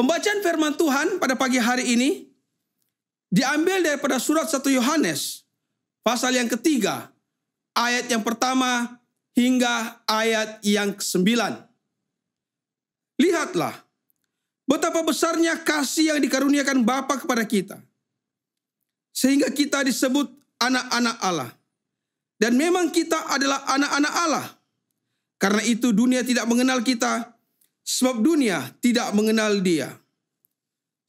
Pembacaan firman Tuhan pada pagi hari ini diambil daripada surat 1 Yohanes, pasal yang ketiga, ayat yang pertama hingga ayat yang ke-9. Lihatlah, betapa besarnya kasih yang dikaruniakan Bapa kepada kita, sehingga kita disebut anak-anak Allah. Dan memang kita adalah anak-anak Allah. Karena itu dunia tidak mengenal kita, sebab dunia tidak mengenal Dia.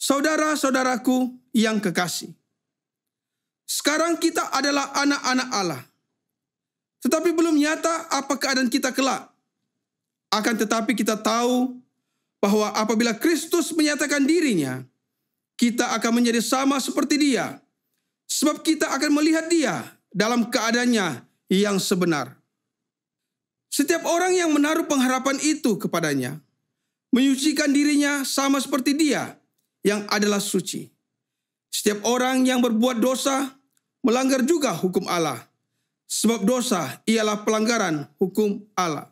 Saudara-saudaraku yang kekasih, sekarang kita adalah anak-anak Allah. Tetapi belum nyata apa keadaan kita kelak. Akan tetapi kita tahu bahwa apabila Kristus menyatakan dirinya, kita akan menjadi sama seperti Dia. Sebab kita akan melihat Dia dalam keadaannya yang sebenar. Setiap orang yang menaruh pengharapan itu kepadanya, menyucikan dirinya sama seperti Dia yang adalah suci. Setiap orang yang berbuat dosa, melanggar juga hukum Allah. Sebab dosa ialah pelanggaran hukum Allah.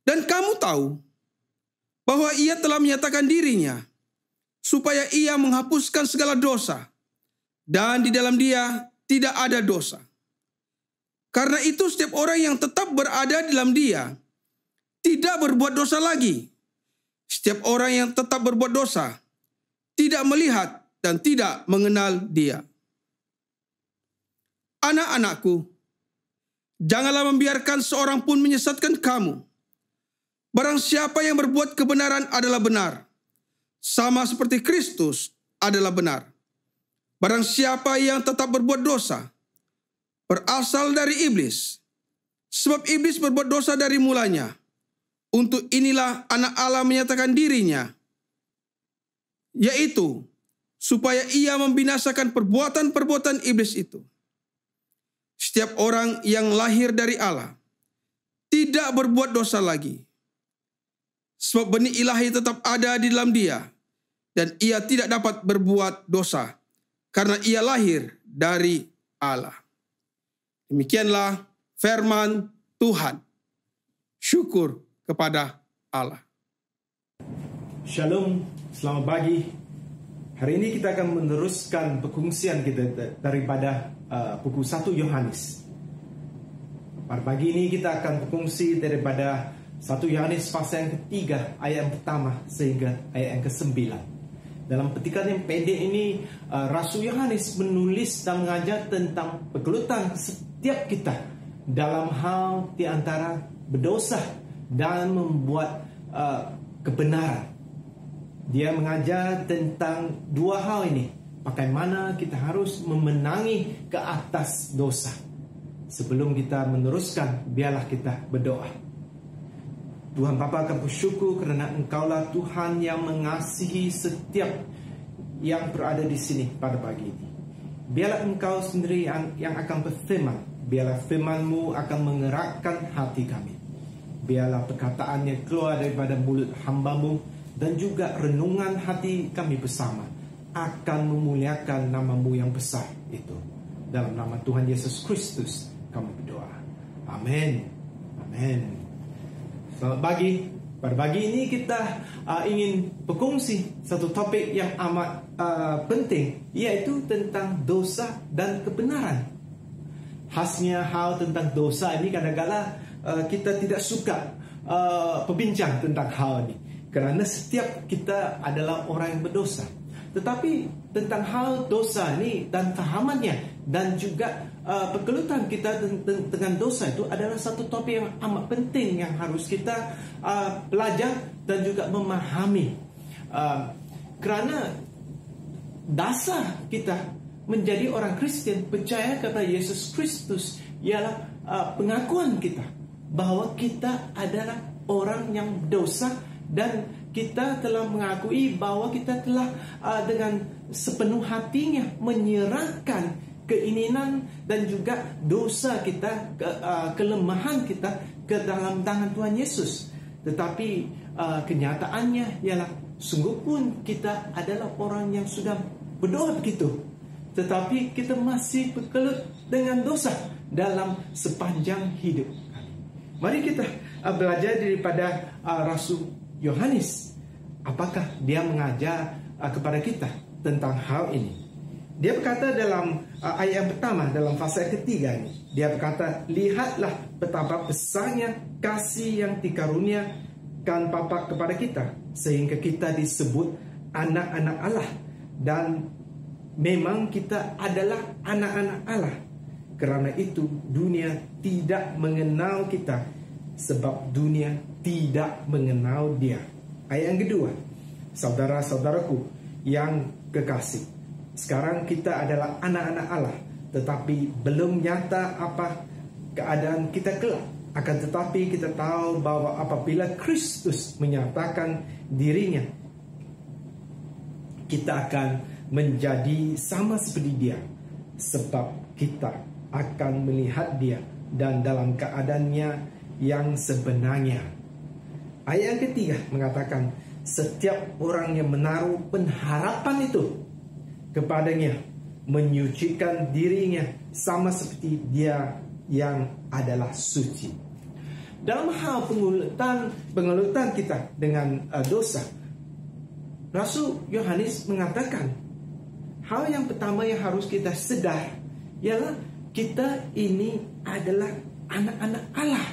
Dan kamu tahu bahwa Ia telah menyatakan dirinya, supaya Ia menghapuskan segala dosa. Dan di dalam Dia tidak ada dosa. Karena itu setiap orang yang tetap berada di dalam Dia tidak berbuat dosa lagi. Setiap orang yang tetap berbuat dosa tidak melihat dan tidak mengenal Dia. Anak-anakku, janganlah membiarkan seorang pun menyesatkan kamu. Barang siapa yang berbuat kebenaran adalah benar, sama seperti Kristus adalah benar. Barang siapa yang tetap berbuat dosa, berasal dari iblis. Sebab iblis berbuat dosa dari mulanya. Untuk inilah anak Allah menyatakan dirinya, yaitu supaya Ia membinasakan perbuatan-perbuatan iblis itu. Setiap orang yang lahir dari Allah tidak berbuat dosa lagi. Sebab benih ilahi tetap ada di dalam Dia, dan Ia tidak dapat berbuat dosa, karena Ia lahir dari Allah. Demikianlah firman Tuhan. Syukur kepada Allah. Shalom, selamat pagi. Hari ini kita akan meneruskan perkongsian kita daripada buku 1 Yohanes. Pada pagi ini kita akan berkongsi daripada 1 Yohanes pasal yang ketiga, ayat yang pertama sehingga ayat yang ke-9. Dalam petikan yang pendek ini, Rasul Yohanes menulis dan mengajar tentang pergelutan setiap kita dalam hal di antara berdosa dan membuat kebenaran. Dia mengajar tentang dua hal ini, bagaimana kita harus memenangi ke atas dosa. Sebelum kita meneruskan, biarlah kita berdoa. Tuhan Bapa, akan bersyukur kerana Engkaulah Tuhan yang mengasihi setiap yang berada di sini pada pagi ini. Biarlah Engkau sendiri yang akan berfirman. Biarlah firman-Mu akan mengerakkan hati kami. Biarlah perkataannya keluar daripada mulut hamba-Mu, dan juga renungan hati kami bersama akan memuliakan nama-Mu yang besar itu. Dalam nama Tuhan Yesus Kristus kami berdoa. Amin. Amin. Selamat pagi. Pada pagi ini kita ingin berkongsi satu topik yang amat penting, iaitu tentang dosa dan kebenaran. Khasnya hal tentang dosa ini kadang-kadang kita tidak suka berbincang tentang hal ini, kerana setiap kita adalah orang yang berdosa. Tetapi tentang hal dosa ini dan fahamannya dan juga pergelutan kita dengan dosa itu adalah satu topik yang amat penting yang harus kita belajar dan juga memahami. Kerana dasar kita menjadi orang Kristian, percaya kepada Yesus Kristus, ialah pengakuan kita bahawa kita adalah orang yang berdosa, dan kita telah mengakui bahawa kita telah dengan sepenuh hatinya menyerahkan keinginan dan juga dosa kita, kelemahan kita ke dalam tangan Tuhan Yesus. Tetapi kenyataannya ialah sungguh pun kita adalah orang yang sudah berdoa begitu, tetapi kita masih bergelut dengan dosa dalam sepanjang hidup kami. Mari kita belajar daripada Rasul Yohanes. apakah dia mengajar kepada kita tentang hal ini? Dia berkata dalam ayat yang pertama, dalam fasa ketiga ini, dia berkata, lihatlah betapa besarnya kasih yang dikaruniakan Bapa kepada kita, sehingga kita disebut anak-anak Allah. Dan memang kita adalah anak-anak Allah. Kerana itu dunia tidak mengenal kita, sebab dunia tidak mengenal Dia. Ayat yang kedua, saudara-saudaraku yang kekasih, sekarang kita adalah anak-anak Allah, tetapi belum nyata apa keadaan kita kelak. Akan tetapi kita tahu bahwa apabila Kristus menyatakan dirinya, kita akan menjadi sama seperti Dia, sebab kita akan melihat Dia dan dalam keadaannya yang sebenarnya. Ayat yang ketiga mengatakan, setiap orang yang menaruh pengharapan itu kepadanya menyucikan dirinya sama seperti Dia yang adalah suci. Dalam hal pengelutan kita dengan dosa, Rasul Yohanes mengatakan, hal yang pertama yang harus kita sedar ialah kita ini adalah anak-anak Allah.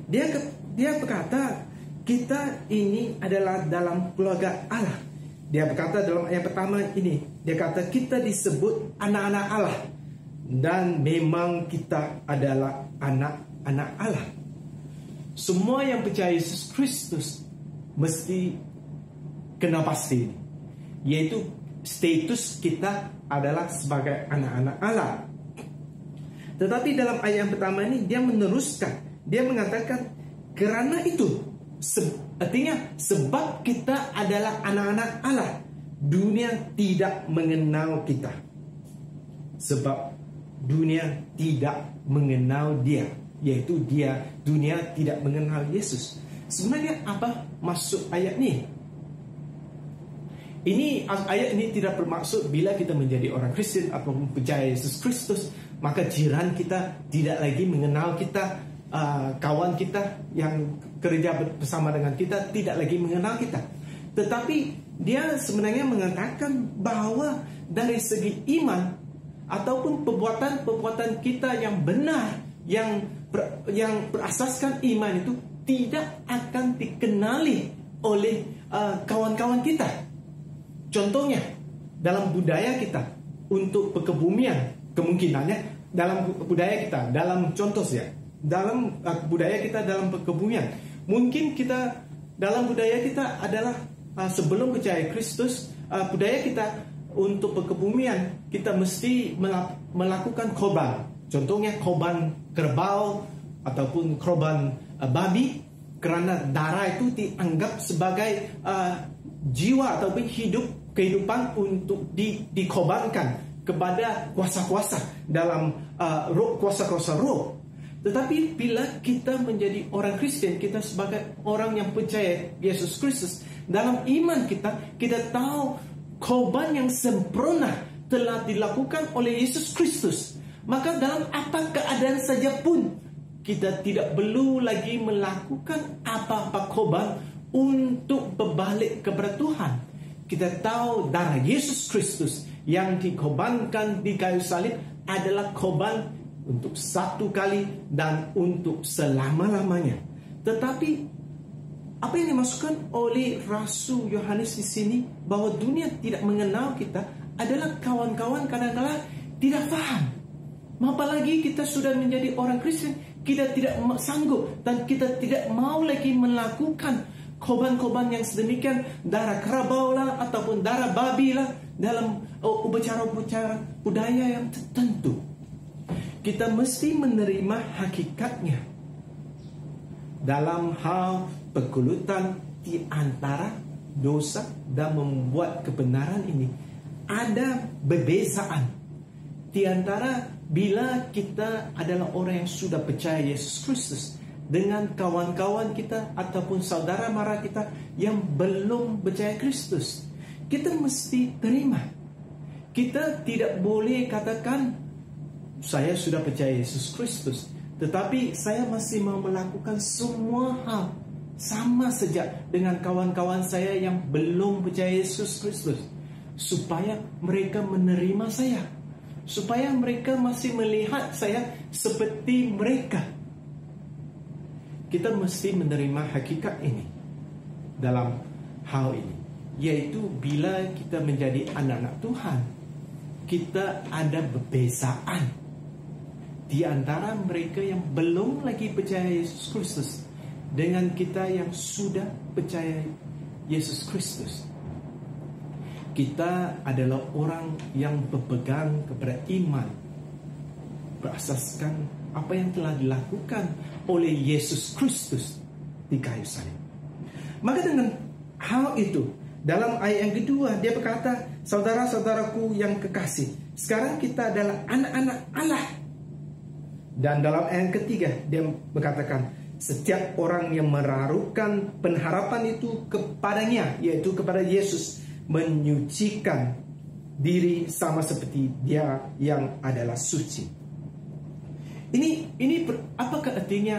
Dia berkata kita ini adalah dalam keluarga Allah. Dia berkata dalam ayat pertama ini, dia kata kita disebut anak-anak Allah, dan memang kita adalah anak-anak Allah. Semua yang percaya Yesus Kristus mesti kena pasti, yaitu status kita adalah sebagai anak-anak Allah. Tetapi dalam ayat yang pertama ini dia meneruskan, dia mengatakan kerana itu, artinya sebab kita adalah anak-anak Allah, dunia tidak mengenal kita, sebab dunia tidak mengenal Dia, yaitu dunia tidak mengenal Yesus. Sebenarnya apa maksud ayat ini? Ayat ini tidak bermaksud bila kita menjadi orang Kristen atau percaya Yesus Kristus, maka jiran kita tidak lagi mengenal kita, kawan kita yang kerja bersama dengan kita tidak lagi mengenal kita. Tetapi dia sebenarnya mengatakan bahwa dari segi iman ataupun perbuatan kita yang benar, yang berasaskan iman itu tidak akan dikenali oleh kawan-kawan kita. Contohnya dalam budaya kita untuk perkebumian, kemungkinannya dalam budaya kita, dalam contoh ya, dalam budaya kita dalam perkebumian, mungkin kita dalam budaya kita adalah sebelum percaya Kristus, budaya kita untuk perkebumian kita mesti melakukan korban. Contohnya korban kerbau ataupun korban babi, kerana darah itu dianggap sebagai jiwa ataupun kehidupan untuk dikorbankan kepada kuasa-kuasa dalam kuasa-kuasa roh. Tetapi bila kita menjadi orang Kristen, kita sebagai orang yang percaya Yesus Kristus, dalam iman kita tahu korban yang sempurna telah dilakukan oleh Yesus Kristus. Maka dalam apa keadaan saja pun kita tidak perlu lagi melakukan apa-apa korban untuk berbalik kepada Tuhan. Kita tahu darah Yesus Kristus yang dikorbankan di kayu salib adalah korban untuk satu kali dan untuk selama-lamanya. Tetapi apa yang dimaksudkan oleh Rasul Yohanes di sini, bahwa dunia tidak mengenal kita, adalah kawan-kawan kadang-kadang tidak faham. Apalagi kita sudah menjadi orang Kristen, kita tidak sanggup dan kita tidak mau lagi melakukan korban-korban yang sedemikian, darah kerbau lah ataupun darah babi lah dalam upacara-upacara budaya yang tertentu. Kita mesti menerima hakikatnya dalam hal pergulutan di antara dosa dan membuat kebenaran ini. Ada perbezaan di antara bila kita adalah orang yang sudah percaya Yesus Kristus dengan kawan-kawan kita ataupun saudara mara kita yang belum percaya Kristus. Kita mesti terima. Kita tidak boleh katakan saya sudah percaya Yesus Kristus, tetapi saya masih mau melakukan semua hal sama saja dengan kawan-kawan saya yang belum percaya Yesus Kristus, supaya mereka menerima saya, supaya mereka masih melihat saya seperti mereka. Kita mesti menerima hakikat ini dalam hal ini, yaitu bila kita menjadi anak-anak Tuhan, kita ada perbezaan di antara mereka yang belum lagi percaya Yesus Kristus dengan kita yang sudah percaya Yesus Kristus. Kita adalah orang yang berpegang kepada iman berasaskan apa yang telah dilakukan oleh Yesus Kristus di kayu salib. Maka dengan hal itu, dalam ayat yang kedua dia berkata, saudara-saudaraku yang kekasih, sekarang kita adalah anak-anak Allah. Dan dalam ayat yang ketiga dia berkatakan, setiap orang yang meraruhkan pengharapan itu kepadanya, yaitu kepada Yesus, menyucikan diri sama seperti dia yang adalah suci. Ini apakah artinya?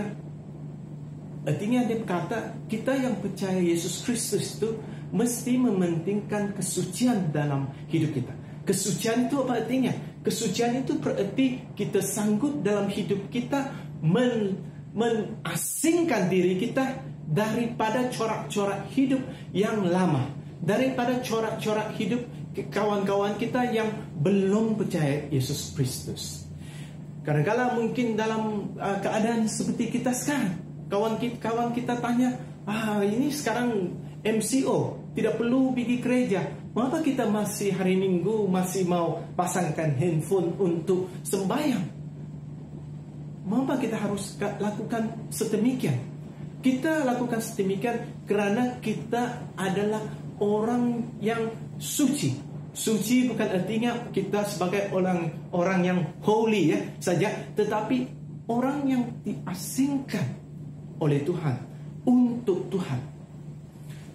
Artinya dia berkata, kita yang percaya Yesus Kristus itu mesti mementingkan kesucian dalam hidup kita. Kesucian itu apa artinya? Kesucian itu berarti kita sanggup dalam hidup kita mengasingkan diri kita daripada corak-corak hidup yang lama, daripada corak-corak hidup kawan-kawan kita yang belum percaya Yesus Kristus. Kadang-kadang mungkin dalam keadaan seperti kita sekarang, kawan kita tanya, ini sekarang MCO, tidak perlu pergi gereja, mengapa kita masih hari Minggu masih mau pasangkan handphone untuk sembahyang? Mengapa kita harus lakukan sedemikian? Kita lakukan sedemikian kerana kita adalah orang yang suci. Suci bukan artinya kita sebagai orang yang holy saja, tetapi orang yang diasingkan oleh Tuhan untuk Tuhan.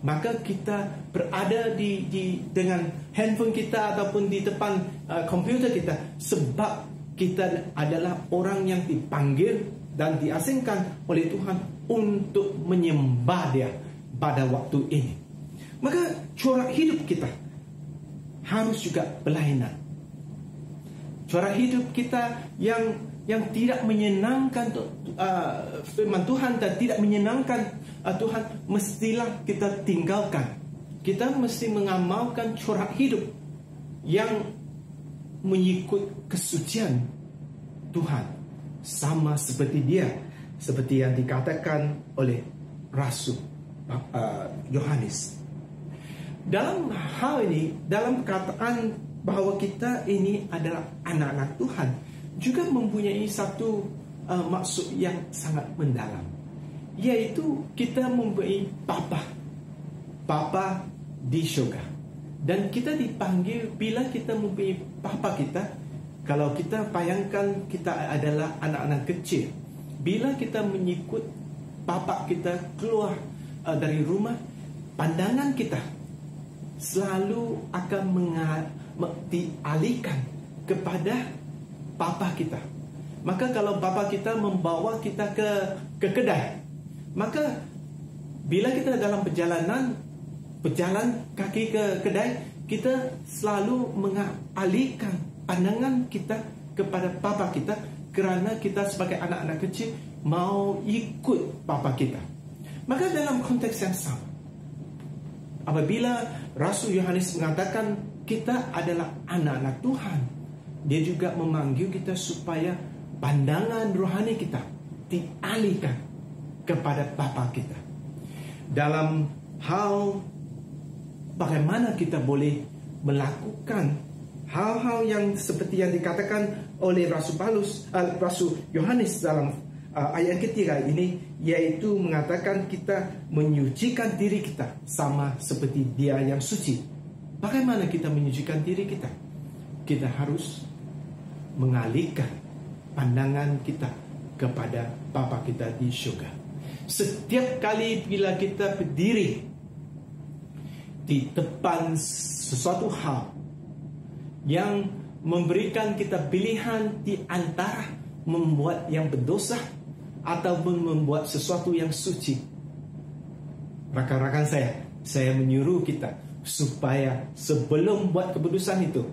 Maka kita berada dengan handphone kita ataupun di depan komputer kita sebab kita adalah orang yang dipanggil dan diasingkan oleh Tuhan untuk menyembah Dia pada waktu ini. Maka corak hidup kita harus juga berlainan. Corak hidup kita yang tidak menyenangkan firman Tuhan dan tidak menyenangkan Tuhan, mestilah kita tinggalkan. Kita mesti mengamalkan corak hidup yang mengikut kesucian Tuhan, sama seperti Dia, seperti yang dikatakan oleh Rasul Yohanes. Dalam hal ini, dalam perkataan bahawa kita ini adalah anak-anak Tuhan, juga mempunyai satu maksud yang sangat mendalam, yaitu kita mempunyai Bapa di syurga. Dan kita dipanggil bila kita mempunyai Bapa kita. Kalau kita bayangkan kita adalah anak-anak kecil, bila kita mengikut Bapa kita keluar dari rumah, pandangan kita selalu akan dialihkan kepada Bapa kita. Maka kalau Bapa kita membawa kita ke kedai, maka bila kita dalam berjalan kaki ke kedai, kita selalu mengalihkan pandangan kita kepada Bapa kita, kerana kita sebagai anak-anak kecil mau ikut Bapa kita. Maka dalam konteks yang sama, apabila Rasul Yohanes mengatakan kita adalah anak-anak Tuhan, dia juga memanggil kita supaya pandangan rohani kita dialihkan kepada Bapa kita. Dalam hal bagaimana kita boleh melakukan hal-hal yang seperti yang dikatakan oleh Rasul Yohanes dalam ayat ketiga ini, yaitu mengatakan kita menyucikan diri kita sama seperti Dia yang suci. Bagaimana kita menyucikan diri kita? Kita harus mengalihkan pandangan kita kepada Bapa kita di syurga. Setiap kali bila kita berdiri di depan sesuatu hal yang memberikan kita pilihan di antara membuat yang berdosa ataupun membuat sesuatu yang suci, Rakan-rakan saya menyuruh kita supaya sebelum buat keputusan itu,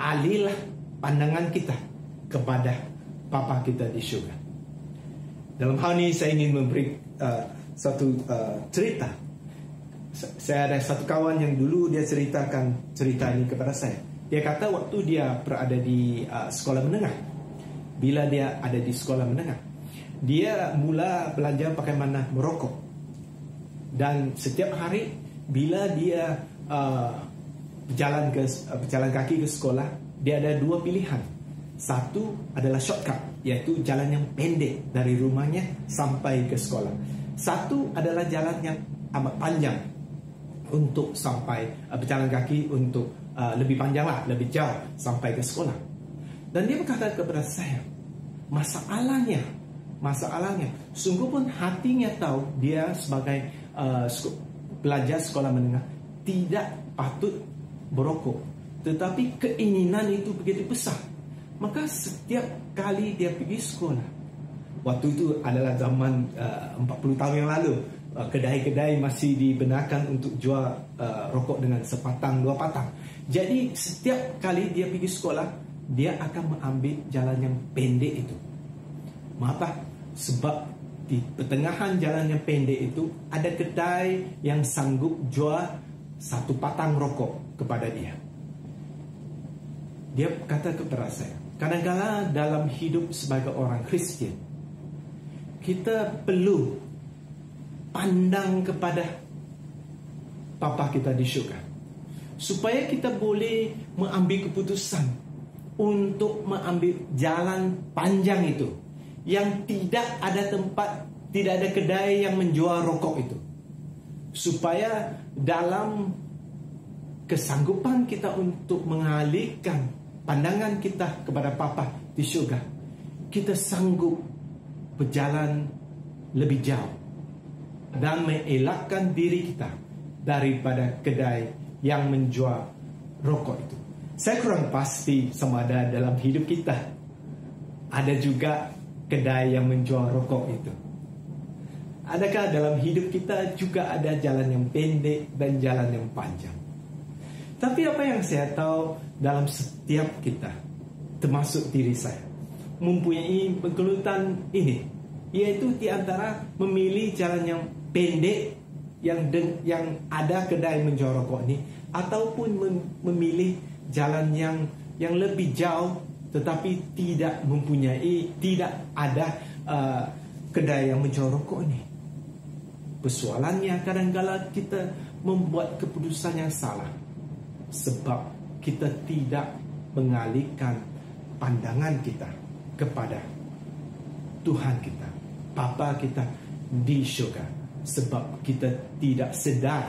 alihlah pandangan kita kepada Bapa kita di syurga. Dalam hal ini saya ingin memberi satu cerita. Saya ada satu kawan yang dulu dia ceritakan cerita ini kepada saya. Dia kata waktu dia berada di sekolah menengah, bila dia ada di sekolah menengah, dia mula belajar bagaimana merokok. Dan setiap hari bila dia berjalan kaki ke sekolah, dia ada dua pilihan. Satu adalah shortcut, yaitu jalan yang pendek dari rumahnya sampai ke sekolah. Satu adalah jalan yang amat panjang untuk sampai berjalan kaki untuk lebih panjang lah, lebih jauh sampai ke sekolah. Dan dia berkata kepada saya, masalahnya, sungguh pun hatinya tahu dia sebagai pelajar sekolah menengah tidak patut berokok, tetapi keinginan itu begitu besar. Maka setiap kali dia pergi sekolah, waktu itu adalah zaman 40 tahun yang lalu, kedai-kedai masih dibenarkan untuk jual rokok dengan sepatang, dua patang. Jadi setiap kali dia pergi sekolah, dia akan mengambil jalan yang pendek itu. Mengapa? Sebab di pertengahan jalan yang pendek itu ada kedai yang sanggup jual satu patang rokok kepada dia. Dia kata kepada saya, kadang-kadang dalam hidup sebagai orang Kristian, kita perlu pandang kepada Bapa kita di syurga, supaya kita boleh mengambil keputusan untuk mengambil jalan panjang itu, yang tidak ada tempat, tidak ada kedai yang menjual rokok itu. Supaya dalam kesanggupan kita untuk mengalihkan pandangan kita kepada Bapa di syurga, kita sanggup berjalan lebih jauh dan mengelakkan diri kita daripada kedai yang menjual rokok itu. Saya kurang pasti sama ada dalam hidup kita ada juga kedai yang menjual rokok itu. Adakah dalam hidup kita juga ada jalan yang pendek dan jalan yang panjang? Tapi apa yang saya tahu, dalam setiap kita, termasuk diri saya, mempunyai penggelutan ini, yaitu di antara memilih jalan yang pendek yang ada kedai menjual rokok ini, ataupun memilih jalan yang lebih jauh tetapi tidak ada kedai yang menjual rokok ini. Persoalannya kadang-kala kita membuat keputusan yang salah sebab kita tidak mengalihkan pandangan kita kepada Tuhan kita, Bapa kita di syurga. Sebab kita tidak sedar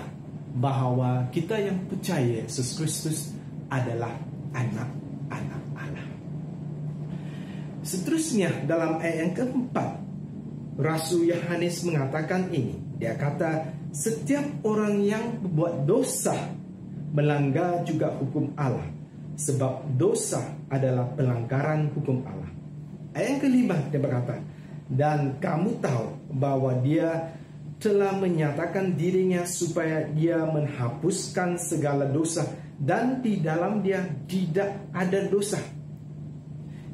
bahawa kita yang percaya Yesus Kristus adalah anak-anak Allah. Seterusnya dalam ayat yang keempat, Rasul Yohanes mengatakan ini. Dia kata, setiap orang yang berbuat dosa melanggar juga hukum Allah, sebab dosa adalah pelanggaran hukum Allah. Ayat yang kelima dia berkata, dan kamu tahu bahwa dia telah menyatakan dirinya supaya dia menghapuskan segala dosa, dan di dalam dia tidak ada dosa.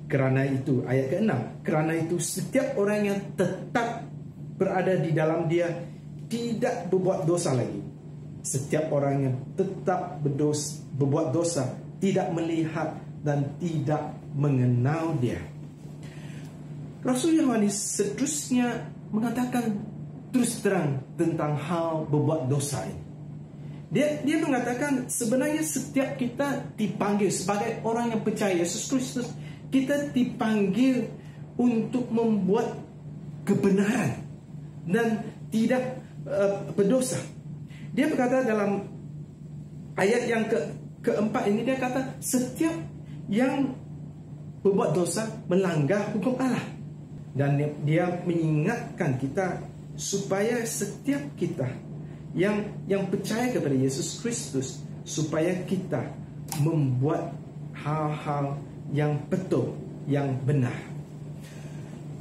Kerana itu, ayat ke-6, kerana itu setiap orang yang tetap berada di dalam dia tidak berbuat dosa lagi. Setiap orang yang tetap berbuat dosa tidak melihat dan tidak mengenal dia. Rasul Yohanes seterusnya mengatakan terus terang tentang hal berbuat dosa ini. Dia mengatakan sebenarnya setiap kita dipanggil sebagai orang yang percaya Yesus Kristus, kita dipanggil untuk membuat kebenaran dan tidak berdosa. Dia berkata dalam ayat yang keempat ini, dia kata setiap yang berbuat dosa melanggar hukum Allah. Dan dia mengingatkan kita supaya setiap kita yang percaya kepada Yesus Kristus, supaya kita membuat hal-hal yang betul, yang benar.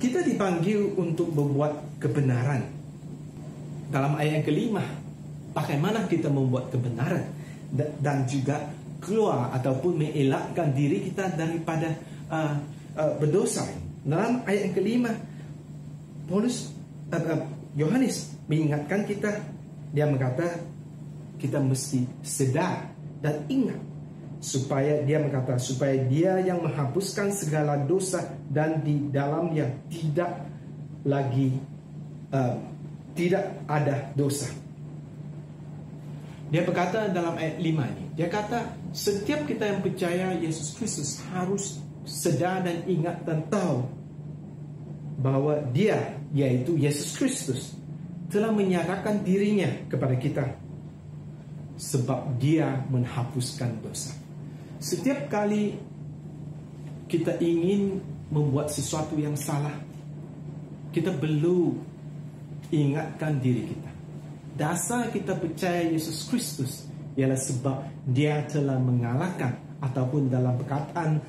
Kita dipanggil untuk berbuat kebenaran. dalam ayat yang kelima, bagaimana kita membuat kebenaran dan juga keluar ataupun mengelakkan diri kita daripada berdosa. Dalam ayat yang kelima, Yohanes mengingatkan kita. Dia berkata kita mesti sedar dan ingat, supaya dia yang menghapuskan segala dosa dan di dalamnya tidak ada dosa. Dia berkata dalam ayat 5 ini, dia kata setiap kita yang percaya Yesus Kristus harus sedar dan ingat dan tahu bahwa dia, yaitu Yesus Kristus, telah menyatakan dirinya kepada kita sebab dia menghapuskan dosa. Setiap kali kita ingin membuat sesuatu yang salah, kita perlu ingatkan diri kita. Dasar kita percaya Yesus Kristus ialah sebab dia telah mengalahkan, ataupun dalam perkataan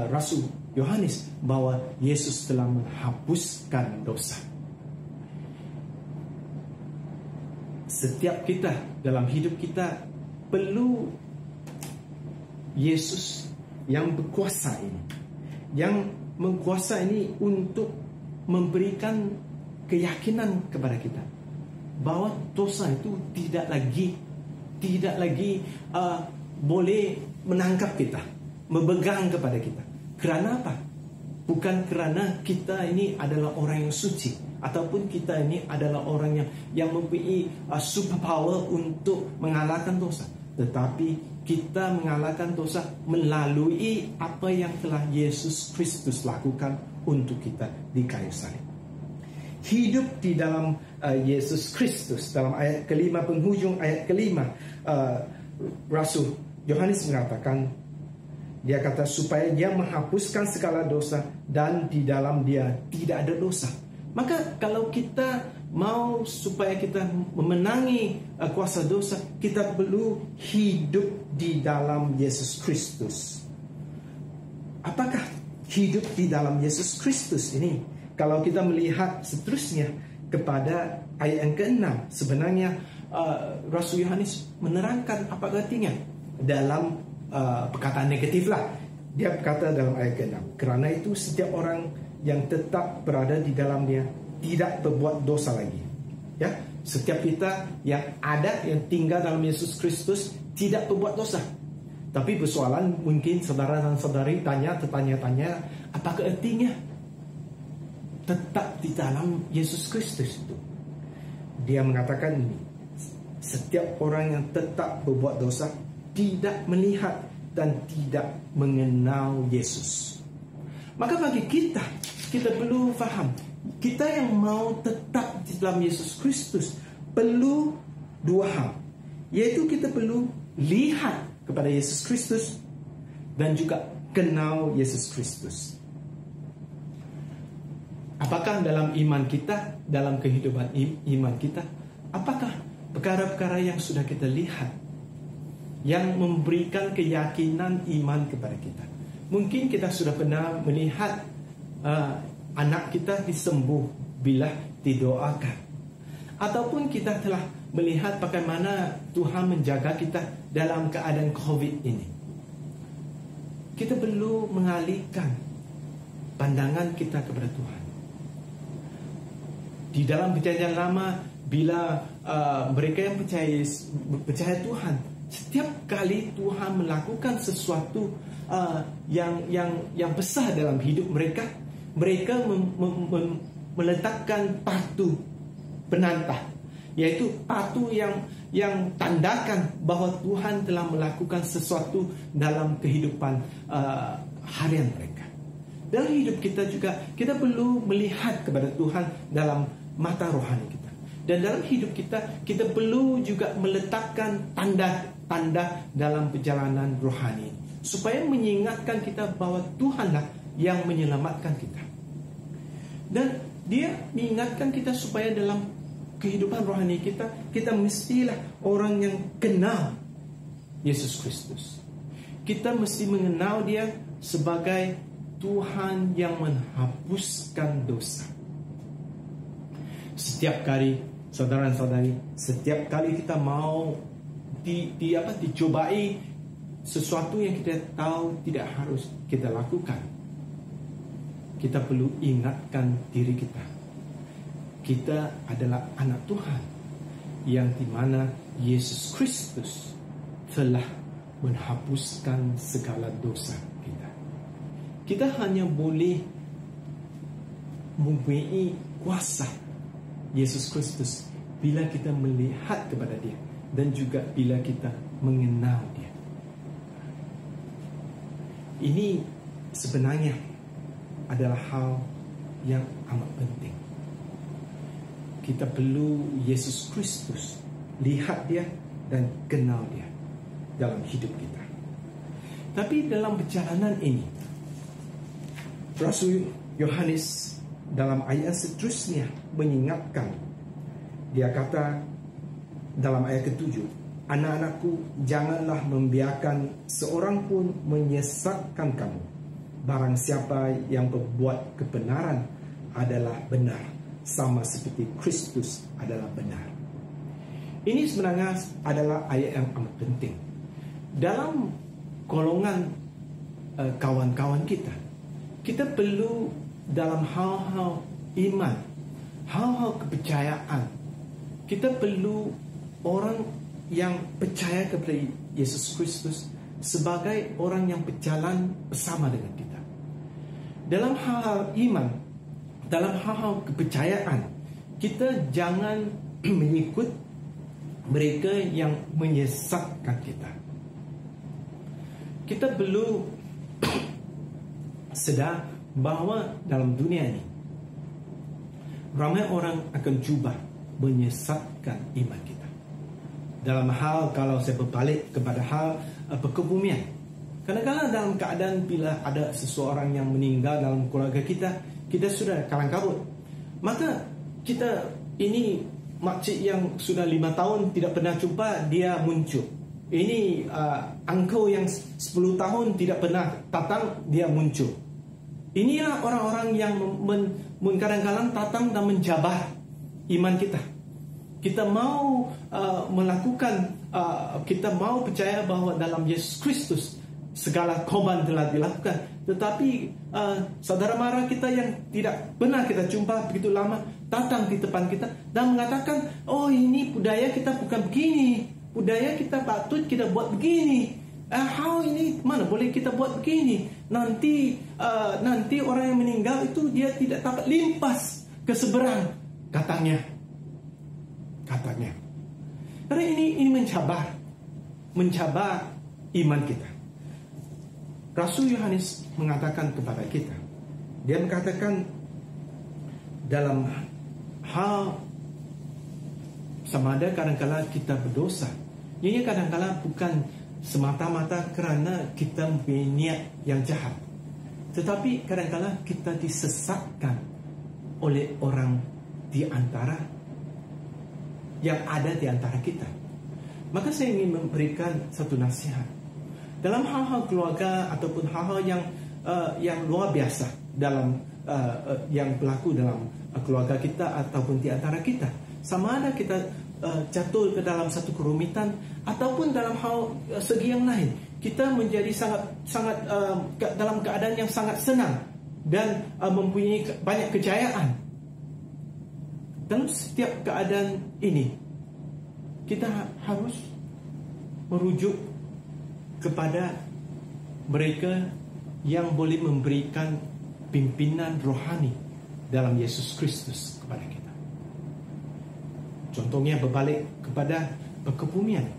Rasul Yohanes, bahwa Yesus telah menghapuskan dosa. Setiap kita dalam hidup kita perlu Yesus yang berkuasa ini, yang mengkuasa ini untuk memberikan keyakinan kepada kita bahwa dosa itu tidak lagi boleh menangkap kita, memegang kepada kita. Kerana apa? Bukan kerana kita ini adalah orang yang suci, ataupun kita ini adalah orang yang mempunyai superpower untuk mengalahkan dosa, tetapi kita mengalahkan dosa melalui apa yang telah Yesus Kristus lakukan untuk kita di kayu salib. Hidup di dalam Yesus Kristus. Dalam ayat kelima, penghujung ayat kelima, Rasul Yohanes mengatakan, dia kata supaya dia menghapuskan segala dosa dan di dalam dia tidak ada dosa. Maka kalau kita mau supaya kita memenangi kuasa dosa, kita perlu hidup di dalam Yesus Kristus. Apakah hidup di dalam Yesus Kristus ini? Kalau kita melihat seterusnya kepada ayat yang ke-6, sebenarnya Rasul Yohanes menerangkan apa artinya dalam perkataan negatif lah. Dia berkata dalam ayat ke-6, kerana itu setiap orang yang tetap berada di dalamnya tidak berbuat dosa lagi. Ya, setiap kita yang tinggal dalam Yesus Kristus tidak berbuat dosa. Tapi persoalan mungkin saudara dan saudari tanya-tanya, apakah artinya tetap di dalam Yesus Kristus itu? Dia mengatakan ini, setiap orang yang tetap berbuat dosa tidak melihat dan tidak mengenal Yesus. Maka bagi kita perlu faham, kita yang mau tetap di dalam Yesus Kristus perlu dua hal, yaitu kita perlu lihat kepada Yesus Kristus dan juga kenal Yesus Kristus. Apakah dalam iman kita, dalam kehidupan iman kita, apakah perkara-perkara yang sudah kita lihat yang memberikan keyakinan iman kepada kita? Mungkin kita sudah pernah melihat anak kita disembuh bila didoakan, ataupun kita telah melihat bagaimana Tuhan menjaga kita dalam keadaan COVID ini. Kita perlu mengalihkan pandangan kita kepada Tuhan. Di dalam perjanjian lama, bila mereka yang percaya Tuhan, setiap kali Tuhan melakukan sesuatu yang besar dalam hidup mereka, mereka meletakkan batu penantang, yaitu batu yang tandakan bahwa Tuhan telah melakukan sesuatu dalam kehidupan harian mereka. Dalam hidup kita juga, kita perlu melihat kepada Tuhan dalam mata rohani kita. Dan dalam hidup kita, kita perlu juga meletakkan tanda-tanda dalam perjalanan rohani, supaya mengingatkan kita bahwa Tuhanlah yang menyelamatkan kita. Dan dia mengingatkan kita supaya dalam kehidupan rohani kita, kita mestilah orang yang kenal Yesus Kristus. Kita mesti mengenal dia sebagai Tuhan yang menghapuskan dosa. Setiap kali Saudara-saudari, setiap kali kita mau dicobai sesuatu yang kita tahu tidak harus kita lakukan, kita perlu ingatkan diri kita. Kita adalah anak Tuhan yang dimana Yesus Kristus telah menghapuskan segala dosa kita. Kita hanya boleh mempunyai kuasa Yesus Kristus bila kita melihat kepada Dia dan juga bila kita mengenal Dia. Ini sebenarnya adalah hal yang amat penting. Kita perlu Yesus Kristus, lihat Dia dan kenal Dia dalam hidup kita. Tapi dalam perjalanan ini, Rasul Yohanes dalam ayat seterusnya mengingatkan. Dia kata dalam ayat ke-7, "Anak-anakku, janganlah membiarkan seorang pun menyesatkan kamu. Barang siapa yang berbuat kebenaran adalah benar, sama seperti Kristus adalah benar." Ini sebenarnya adalah ayat yang amat penting. Dalam golongan kawan-kawan kita, kita perlu dalam hal-hal iman, hal-hal kepercayaan, kita perlu orang yang percaya kepada Yesus Kristus sebagai orang yang berjalan bersama dengan kita. Dalam hal-hal iman, dalam hal-hal kepercayaan, kita jangan mengikut mereka yang menyesatkan kita. Kita perlu sedar bahawa dalam dunia ini ramai orang akan cuba menyesatkan iman kita. Dalam hal, kalau saya berbalik kepada hal perkebumian, kadang-kadang dalam keadaan bila ada seseorang yang meninggal dalam keluarga kita, kita sudah kalang kabut. Maka kita ini makcik yang sudah 5 tahun tidak pernah jumpa, dia muncul. Ini uncle yang 10 tahun tidak pernah datang, dia muncul. Inilah orang-orang yang kadang-kadang datang dan menjabar iman kita. Kita mau melakukan, kita mau percaya bahawa dalam Yesus Kristus segala korban telah dilakukan. Tetapi saudara mara kita yang tidak pernah kita jumpa begitu lama datang di depan kita dan mengatakan, "Oh, ini budaya kita bukan begini. Budaya kita patut kita buat begini. How ini mana boleh kita buat begini? Nanti orang yang meninggal itu dia tidak dapat limpas ke seberang," katanya. Karena ini mencabar iman kita. Rasul Yohanes mengatakan kepada kita, dia mengatakan dalam hal sama ada kadang-kala kita berdosa. Ini kadang-kala bukan semata-mata kerana kita mempunyai niat yang jahat, tetapi kadang-kala kita disesatkan oleh orang di antara yang ada di antara kita. Maka saya ingin memberikan satu nasihat dalam hal-hal keluarga ataupun hal-hal yang luar biasa dalam yang berlaku dalam keluarga kita ataupun di antara kita. Sama ada kita jatuh ke dalam satu kerumitan ataupun dalam hal segi yang lain, kita menjadi sangat dalam keadaan yang sangat senang dan mempunyai banyak kejayaan. Dalam setiap keadaan ini, kita harus merujuk kepada mereka yang boleh memberikan pimpinan rohani dalam Yesus Kristus kepada kita. Contohnya berbalik kepada perkebumian.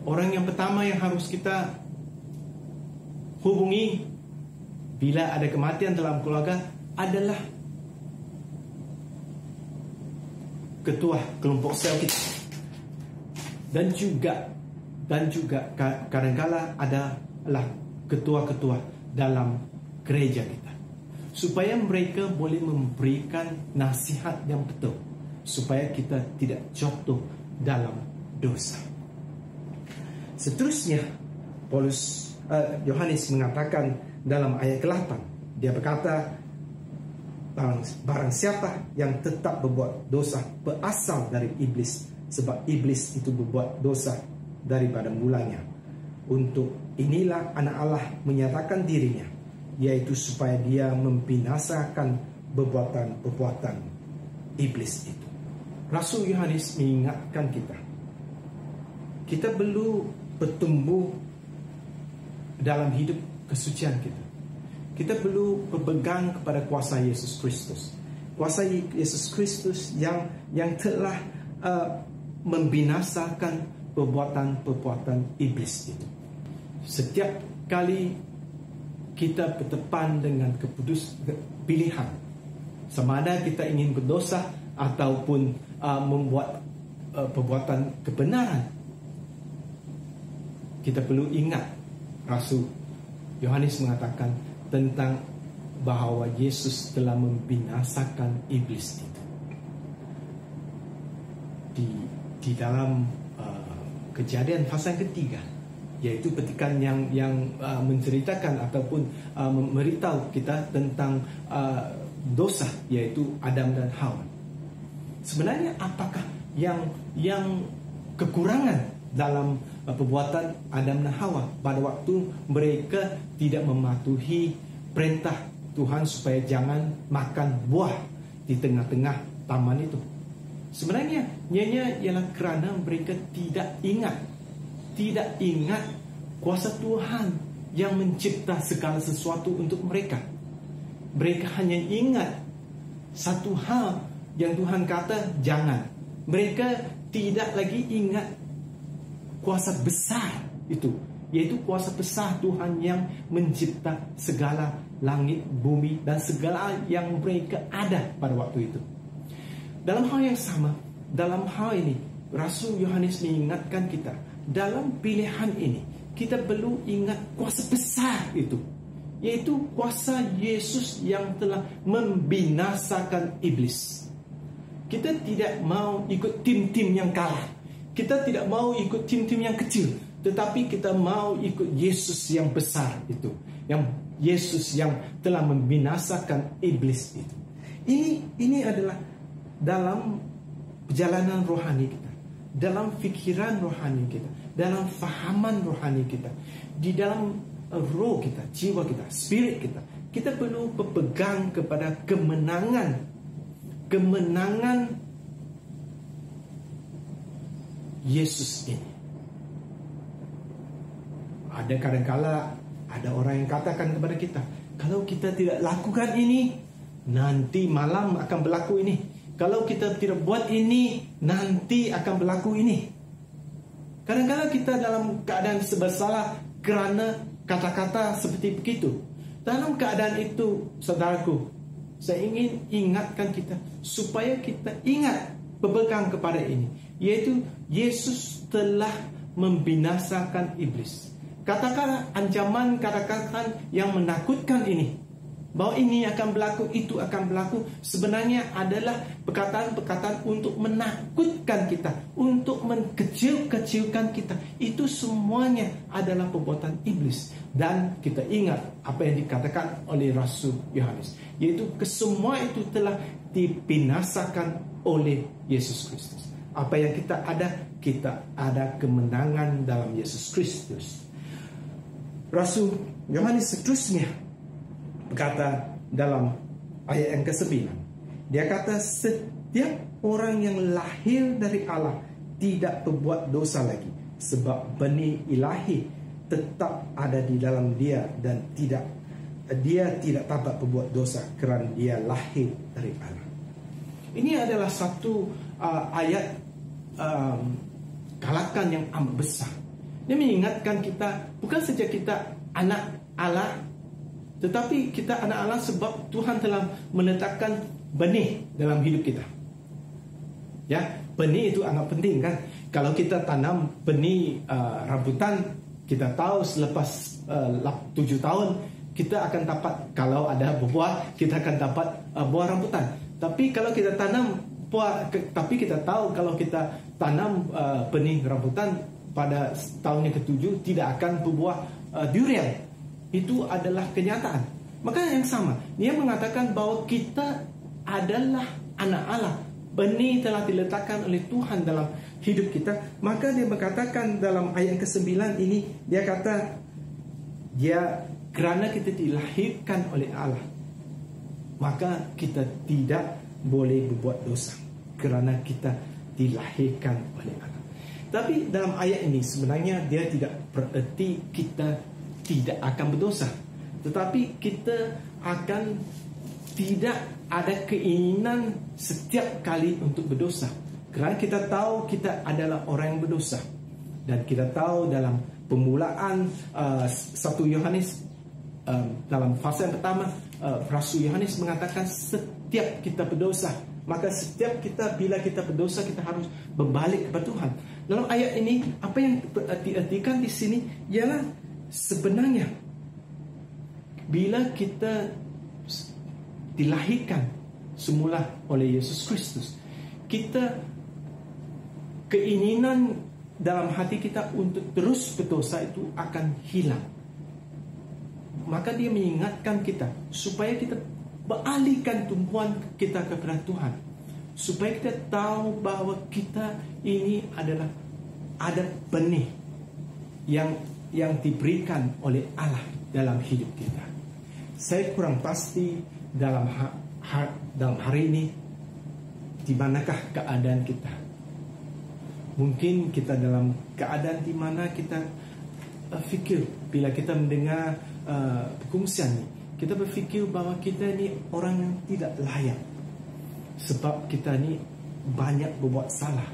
Orang yang pertama yang harus kita hubungi bila ada kematian dalam keluarga adalah ketua kelompok sel kita. Dan juga kadang-kala adalah ketua-ketua dalam gereja kita, supaya mereka boleh memberikan nasihat yang betul, supaya kita tidak jatuh dalam dosa. Seterusnya, Yohanes mengatakan dalam ayat ke-8, dia berkata, barang siapa yang tetap berbuat dosa berasal dari iblis, sebab iblis itu berbuat dosa daripada mulanya. Untuk inilah anak Allah menyatakan dirinya, yaitu supaya dia membinasakan perbuatan iblis itu. Rasul Yohanes mengingatkan kita perlu bertumbuh dalam hidup kesucian kita. Kita perlu berpegang kepada kuasa Yesus Kristus. Kuasa Yesus Kristus yang telah membinasakan perbuatan iblis itu. Setiap kali kita berdepan dengan pilihan, sama ada kita ingin berdosa ataupun membuat perbuatan kebenaran, kita perlu ingat Rasul Yohanes mengatakan tentang bahwa Yesus telah membinasakan iblis itu. Di dalam Kejadian pasal ketiga, yaitu petikan yang menceritakan ataupun memberitahu kita tentang dosa, yaitu Adam dan Hawa. Sebenarnya apakah yang kekurangan dalam perbuatan Adam dan Hawa pada waktu mereka tidak mematuhi perintah Tuhan supaya jangan makan buah di tengah-tengah taman itu? Sebenarnya ialah kerana mereka tidak ingat kuasa Tuhan yang mencipta segala sesuatu untuk mereka. Mereka hanya ingat satu hal yang Tuhan kata jangan. Mereka tidak lagi ingat kuasa besar itu, yaitu kuasa besar Tuhan yang mencipta segala langit, bumi, dan segala yang mereka ada pada waktu itu. Dalam hal yang sama, dalam hal ini Rasul Yohanes mengingatkan kita, dalam pilihan ini kita perlu ingat kuasa besar itu, yaitu kuasa Yesus yang telah membinasakan iblis. Kita tidak mau ikut tim-tim yang kalah. Kita tidak mau ikut tim-tim yang kecil, tetapi kita mau ikut Yesus yang besar itu, yang Yesus yang telah membinasakan iblis itu. Ini adalah dalam perjalanan rohani kita, dalam fikiran rohani kita, dalam fahaman rohani kita, di dalam roh kita, jiwa kita, spirit kita. Kita perlu berpegang kepada kemenangan Yesus ini. Ada kadang-kala ada orang yang katakan kepada kita, kalau kita tidak lakukan ini, nanti malam akan berlaku ini. Kalau kita tidak buat ini, nanti akan berlaku ini. Kadang-kala kita dalam keadaan serba salah kerana kata-kata seperti begitu. Dalam keadaan itu, saudaraku, saya ingin ingatkan kita supaya kita ingat berpegang kepada ini, yaitu Yesus telah membinasakan iblis. Kata-kata ancaman, kata-kata yang menakutkan ini, bahwa ini akan berlaku, itu akan berlaku, sebenarnya adalah perkataan-perkataan untuk menakutkan kita, untuk mengkecil-kecilkan kita. Itu semuanya adalah perbuatan iblis. Dan kita ingat apa yang dikatakan oleh Rasul Yohanes, yaitu kesemua itu telah dibinasakan oleh Yesus Kristus. Apa yang kita ada kemenangan dalam Yesus Kristus. Rasul Yohanes seterusnya berkata dalam ayat yang ke-9, dia kata, setiap orang yang lahir dari Allah tidak berbuat dosa lagi, sebab benih ilahi tetap ada di dalam dia, dan dia tidak dapat berbuat dosa kerana dia lahir dari Allah. Ini adalah satu ayat galakan yang amat besar. Dia mengingatkan kita, bukan saja kita anak Allah, tetapi kita anak Allah sebab Tuhan telah meletakkan benih dalam hidup kita. Ya, benih itu amat penting kan. Kalau kita tanam benih rambutan, kita tahu selepas 7 tahun kita akan dapat, kalau ada buah, kita akan dapat buah rambutan. Tapi kalau kita tanam tapi kita tahu kalau kita tanam benih rambutan, pada tahun yang ke-7 tidak akan berbuah durian. Itu adalah kenyataan. Maka yang sama, dia mengatakan bahwa kita adalah anak Allah, benih telah diletakkan oleh Tuhan dalam hidup kita, maka dia berkatakan dalam ayat ke-9 ini, dia kata, kerana kita dilahirkan oleh Allah, maka kita tidak boleh berbuat dosa, kerana kita dilahirkan oleh Allah. Tapi dalam ayat ini sebenarnya dia tidak bererti kita tidak akan berdosa, tetapi kita akan tidak ada keinginan setiap kali untuk berdosa, kerana kita tahu kita adalah orang yang berdosa. Dan kita tahu dalam permulaan 1 Yohanes, dalam fasa yang pertama, Rasul Yohanes mengatakan setiap kita berdosa, maka setiap kita, bila kita berdosa, kita harus berbalik kepada Tuhan. Dalam ayat ini, apa yang diartikan di sini ialah sebenarnya bila kita dilahirkan semula oleh Yesus Kristus, kita keinginan dalam hati kita untuk terus berdosa itu akan hilang. Maka dia mengingatkan kita supaya kita beralihkan tumpuan kita kepada Tuhan, supaya kita tahu bahwa kita ini adalah ada benih yang diberikan oleh Allah dalam hidup kita. Saya kurang pasti dalam hari ini di manakah keadaan kita. Mungkin kita dalam keadaan di mana kita fikir, bila kita mendengar perkongsian ini, kita berfikir bahwa kita ni orang yang tidak layak, sebab kita ni banyak berbuat salah.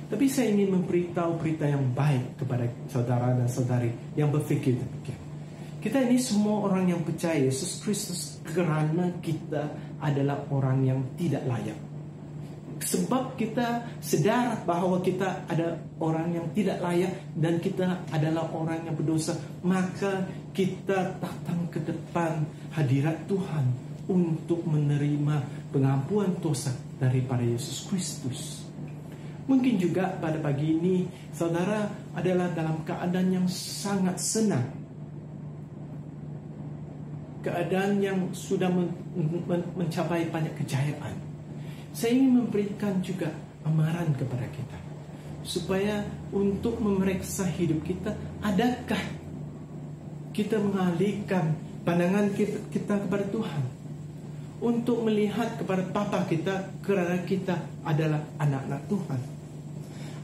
Tapi saya ingin memberitahu berita yang baik kepada saudara dan saudari yang berfikir demikian. Kita ini semua orang yang percaya Yesus Kristus kerana kita adalah orang yang tidak layak. Sebab kita sedar bahawa kita ada orang yang tidak layak dan kita adalah orang yang berdosa, maka kita datang ke depan hadirat Tuhan untuk menerima pengampunan dosa daripada Yesus Kristus. Mungkin juga pada pagi ini saudara adalah dalam keadaan yang sangat senang, keadaan yang sudah mencapai banyak kejayaan. Saya ingin memberikan juga amaran kepada kita, supaya untuk memeriksa hidup kita, adakah kita mengalihkan pandangan kita kepada Tuhan, untuk melihat kepada Bapa kita kerana kita adalah anak-anak Tuhan.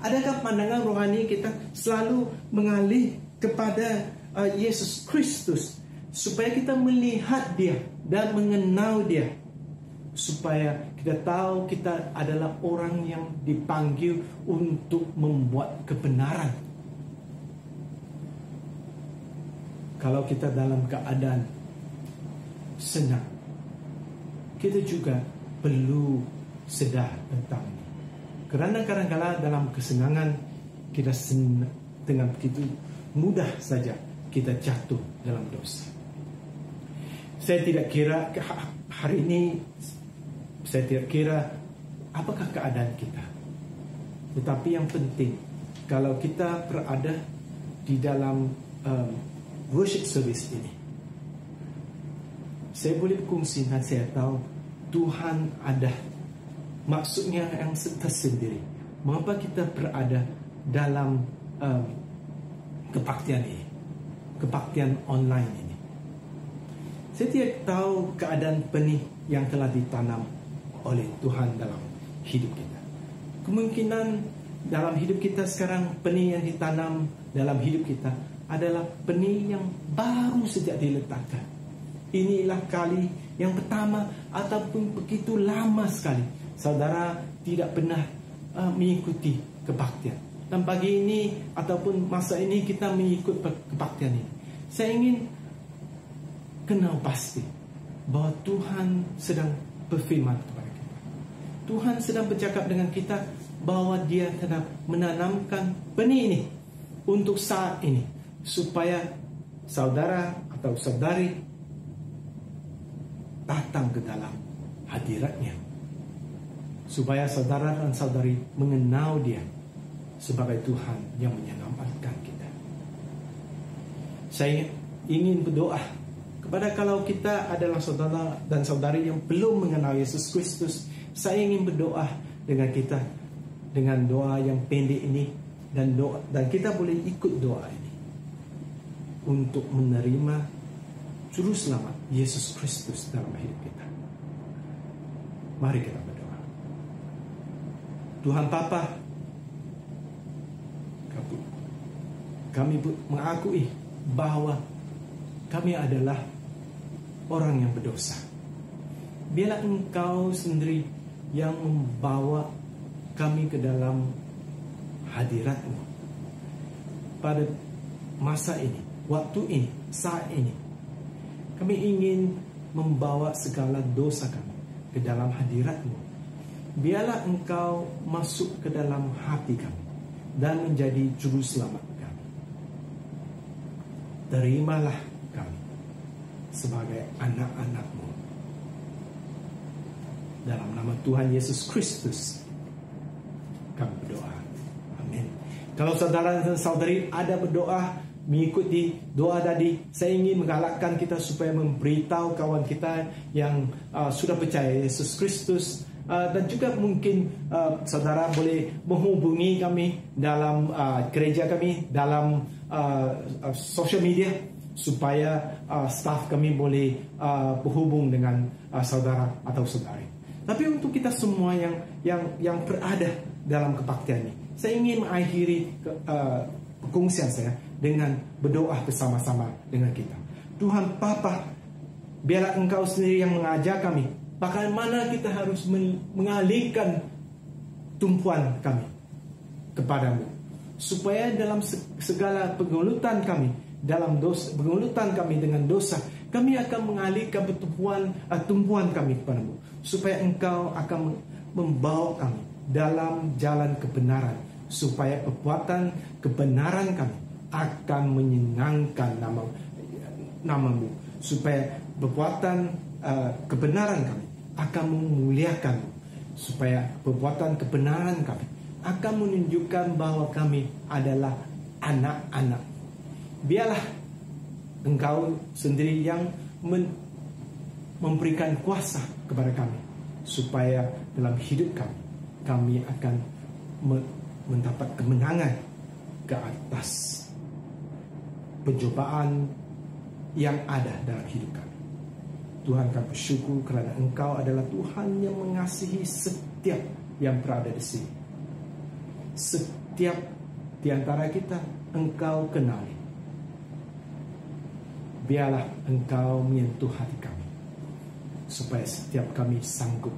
Adakah pandangan rohani kita selalu mengalih kepada Yesus Kristus, supaya kita melihat Dia dan mengenal Dia, supaya kita tahu kita adalah orang yang dipanggil untuk membuat kebenaran. Kalau kita dalam keadaan senang, kita juga perlu sedar tentang ini. Kerana kadang-kadang dalam kesenangan kita dengan begitu mudah saja kita jatuh dalam dosa. Saya tidak kira hari ini, saya tidak kira apakah keadaan kita. Tetapi yang penting, kalau kita berada di dalam worship service ini, saya boleh berkongsi dan saya tahu Tuhan ada maksudnya yang tersendiri mengapa kita berada dalam kebaktian ini, kebaktian online ini. Saya tidak tahu keadaan benih yang telah ditanam oleh Tuhan dalam hidup kita. Kemungkinan dalam hidup kita sekarang, benih yang ditanam dalam hidup kita adalah benih yang baru sejak diletakkan. Inilah kali yang pertama ataupun begitu lama sekali saudara tidak pernah mengikuti kebaktian. Dan pagi ini ataupun masa ini kita mengikut kebaktian ini. Saya ingin kenal pasti bahawa Tuhan sedang berfirman kepada kita. Tuhan sedang bercakap dengan kita bahawa Dia sedang menanamkan benih ini untuk saat ini, supaya saudara atau saudari datang ke dalam hadiratnya, supaya saudara dan saudari mengenal Dia sebagai Tuhan yang menyelamatkan kita. Saya ingin berdoa Kepada kalau kita adalah saudara dan saudari yang belum mengenal Yesus Kristus, saya ingin berdoa dengan kita dengan doa yang pendek ini, dan kita boleh ikut doa ini untuk menerima Juru Selamat Yesus Kristus dalam hidup kita. Mari kita berdoa. Tuhan Bapa, kami mengakui bahwa kami adalah orang yang berdosa. Biarlah Engkau sendiri yang membawa kami ke dalam hadirat-Mu pada masa ini, waktu ini, saat ini. Kami ingin membawa segala dosa kami ke dalam hadirat-Mu. Biarlah Engkau masuk ke dalam hati kami dan menjadi Juru Selamat kami. Terimalah kami sebagai anak-anak-Mu. Dalam nama Tuhan Yesus Kristus kami berdoa. Amin. Kalau saudara dan saudari ada berdoa mengikuti doa tadi, saya ingin menggalakkan kita supaya memberitahu kawan kita yang sudah percaya Yesus Kristus. Dan juga mungkin saudara boleh menghubungi kami dalam gereja kami, dalam social media, supaya staff kami boleh berhubung dengan saudara atau saudari. Tapi untuk kita semua yang berada dalam kebaktian ini, saya ingin mengakhiri perkongsian saya dengan berdoa bersama-sama dengan kita. Tuhan Bapa, biarlah Engkau sendiri yang mengajar kami bagaimana kita harus mengalihkan tumpuan kami kepadamu, supaya dalam segala pengelutan kami, dalam dosa, pengelutan kami dengan dosa, kami akan mengalihkan tumpuan kami kepadamu, supaya Engkau akan membawa kami dalam jalan kebenaran, supaya perbuatan kebenaran kami akan menyenangkan namamu, supaya perbuatan kebenaran kami akan memuliakan, supaya perbuatan kebenaran kami akan menunjukkan bahwa kami adalah anak-anak. Biarlah Engkau sendiri yang memberikan kuasa kepada kami, supaya dalam hidup kami akan mendapat kemenangan ke atas pencobaan yang ada dalam hidup kami. Tuhan, kami bersyukur kerana Engkau adalah Tuhan yang mengasihi setiap yang berada di sini. Setiap di antara kita Engkau kenali. Biarlah Engkau menyentuh hati kami, supaya setiap kami sanggup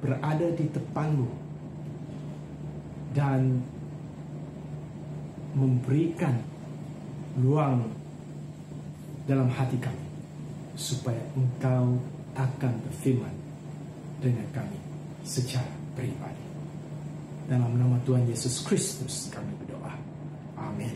berada di depan-Mu dan memberikan ruang dalam hati kami, supaya Engkau akan berfirman dengan kami secara pribadi. Dalam nama Tuhan Yesus Kristus kami berdoa. Amin.